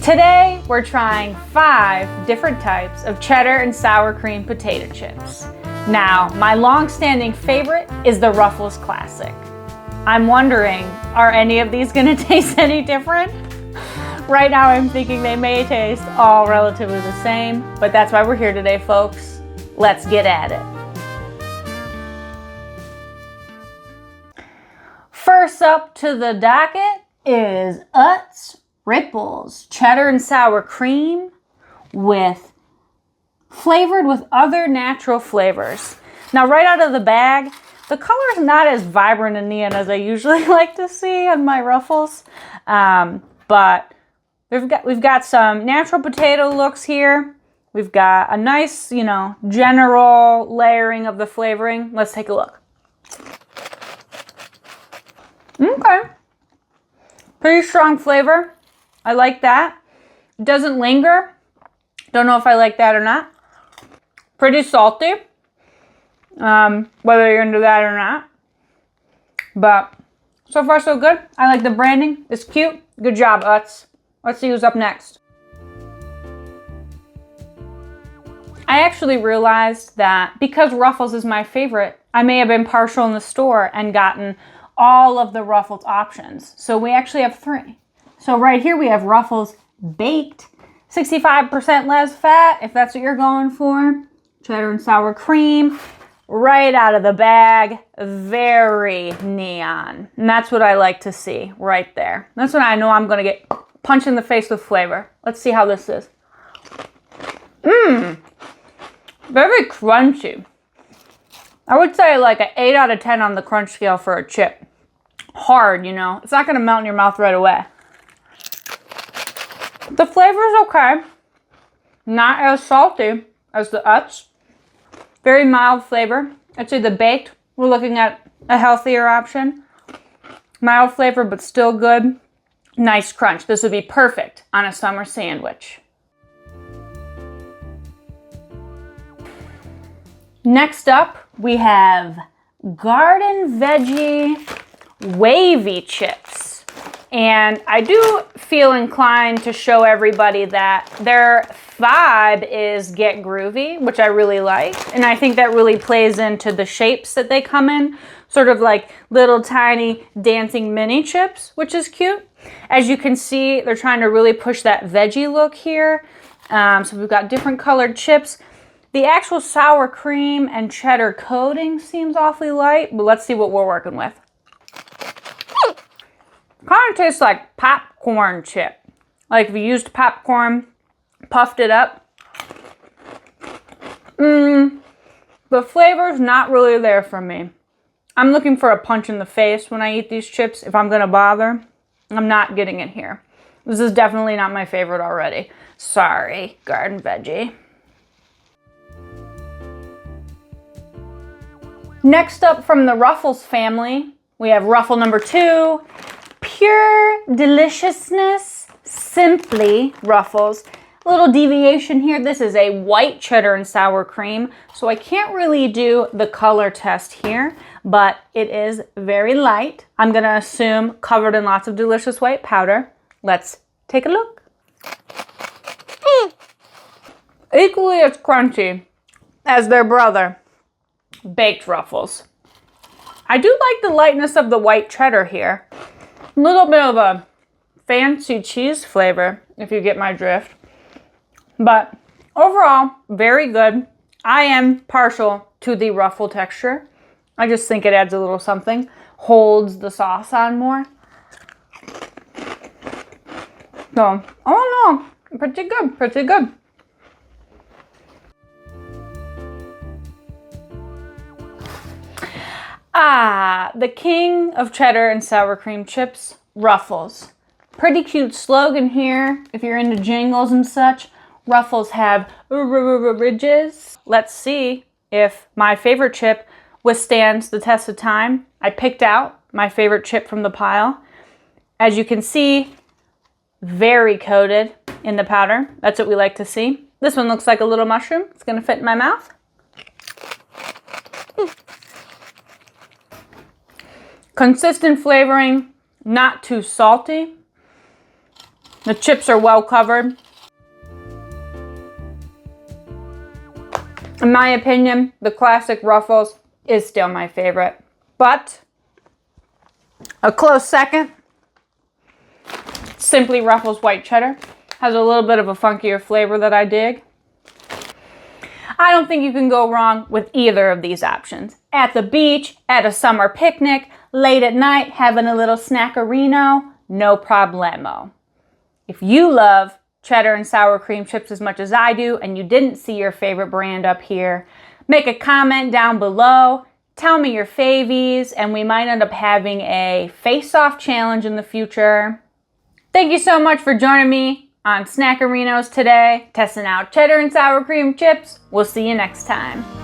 Today, we're trying 5 different types of cheddar and sour cream potato chips. Now, my long-standing favorite is the Ruffles Classic. I'm wondering, are any of these gonna taste any different? Right now, I'm thinking they may taste all relatively the same, but that's why we're here today, folks. Let's get at it. First up to the docket is ASUS Ruffles cheddar and sour cream flavored with other natural flavors. Now, right out of the bag, the color is not as vibrant and neon as I usually like to see on my Ruffles, but we've got some natural potato looks here. We've got a nice, general layering of the flavoring. Let's take a look. Okay, pretty strong flavor. I like that. It doesn't linger. Don't know if I like that or not. Pretty salty, whether you're into that or not. But so far so good. I like the branding. It's cute. Good job, ASUS. Let's see who's up next. I actually realized that because Ruffles is my favorite, I may have been partial in the store and gotten all of the Ruffles options. So we actually have 3. So right here we have Ruffles Baked, 65% less fat, if that's what you're going for. Cheddar and sour cream, right out of the bag, very neon. And that's what I like to see right there. That's when I know I'm gonna get punched in the face with flavor. Let's see how this is. Very crunchy. I would say like an 8 out of 10 on the crunch scale for a chip. Hard, it's not gonna melt in your mouth right away. The flavor is okay. Not as salty as the ASUS. Very mild flavor. I'd say the baked, we're looking at a healthier option. Mild flavor, but still good. Nice crunch. This would be perfect on a summer sandwich. Next up, we have Garden Veggie Wavy Chips. And I do feel inclined to show everybody that their vibe is get groovy, which I really like. And I think that really plays into the shapes that they come in, sort of like little tiny dancing mini chips, which is cute. As you can see, they're trying to really push that veggie look here. So we've got different colored chips. The actual sour cream and cheddar coating seems awfully light, but let's see what we're working with. Kind of tastes like popcorn chip. Like if you used popcorn, puffed it up. The flavor's not really there for me. I'm looking for a punch in the face when I eat these chips. If I'm gonna bother, I'm not getting it here. This is definitely not my favorite already. Sorry, Garden Veggie. Next up from the Ruffles family, we have Ruffle number 2. Pure deliciousness, simply Ruffles. A little deviation here. This is a white cheddar and sour cream, so I can't really do the color test here, but it is very light. I'm gonna assume covered in lots of delicious white powder. Let's take a look. Equally as crunchy as their brother, baked Ruffles. I do like the lightness of the white cheddar here. A little bit of a fancy cheese flavor, if you get my drift. But overall, very good. I am partial to the Ruffle texture. I just think it adds a little something. Holds the sauce on more. So, oh no, pretty good, pretty good. The king of cheddar and sour cream chips, Ruffles. Pretty cute slogan here, if you're into jingles and such. Ruffles have ridges. Let's see if my favorite chip withstands the test of time. I picked out my favorite chip from the pile. As you can see, very coated in the powder. That's what we like to see. This one looks like a little mushroom. It's gonna fit in my mouth. Consistent flavoring, not too salty. The chips are well covered. In my opinion, the classic Ruffles is still my favorite. But a close second, Simply Ruffles White Cheddar. Has a little bit of a funkier flavor that I dig. I don't think you can go wrong with either of these options. At the beach, at a summer picnic, late at night, having a little snackarino, no problemo. If you love cheddar and sour cream chips as much as I do, and you didn't see your favorite brand up here, make a comment down below. Tell me your favies, and we might end up having a face-off challenge in the future. Thank you so much for joining me on Snackarinos today, testing out cheddar and sour cream chips. We'll see you next time.